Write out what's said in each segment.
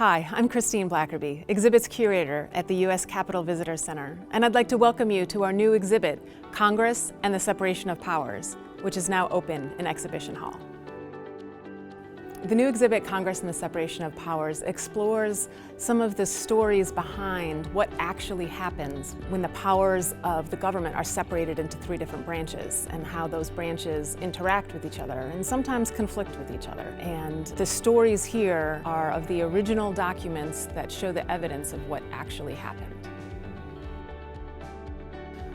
Hi, I'm Christine Blackerby, Exhibits Curator at the U.S. Capitol Visitor Center, and I'd like to welcome you to our new exhibit, Congress and the Separation of Powers, which is now open in Exhibition Hall. The new exhibit, Congress and the Separation of Powers, explores some of the stories behind what actually happens when the powers of the government are separated into three different branches and how those branches interact with each other and sometimes conflict with each other. And the stories here are of the original documents that show the evidence of what actually happened.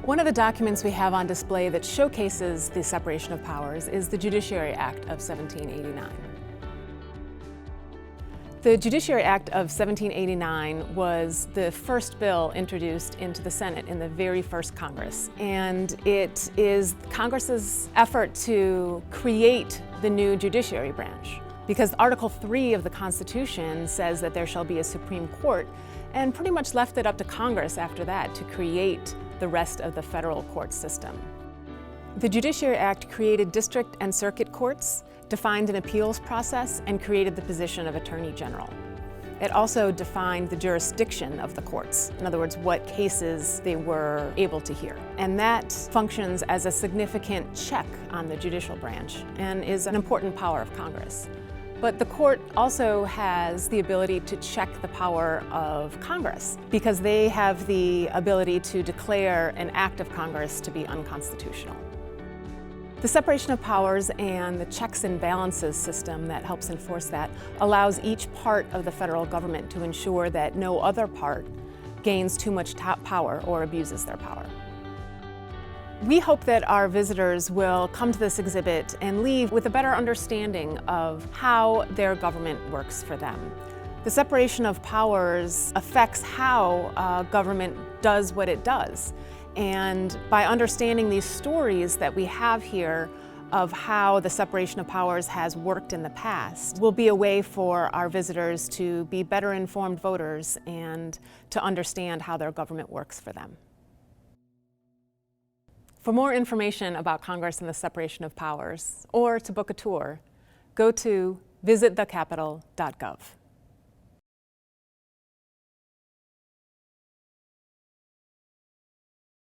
One of the documents we have on display that showcases the separation of powers is the Judiciary Act of 1789. The Judiciary Act of 1789 was the first bill introduced into the Senate in the very first Congress, and it is Congress's effort to create the new judiciary branch, because Article 3 of the Constitution says that there shall be a Supreme Court, and pretty much left it up to Congress after that to create the rest of the federal court system. The Judiciary Act created district and circuit courts, defined an appeals process, and created the position of Attorney General. It also defined the jurisdiction of the courts, in other words, what cases they were able to hear. And that functions as a significant check on the judicial branch and is an important power of Congress. But the court also has the ability to check the power of Congress because they have the ability to declare an act of Congress to be unconstitutional. The separation of powers and the checks and balances system that helps enforce that allows each part of the federal government to ensure that no other part gains too much power or abuses their power. We hope that our visitors will come to this exhibit and leave with a better understanding of how their government works for them. The separation of powers affects how government does what it does. And by understanding these stories that we have here of how the separation of powers has worked in the past will be a way for our visitors to be better informed voters and to understand how their government works for them. For more information about Congress and the separation of powers, or to book a tour, go to visitthecapitol.gov.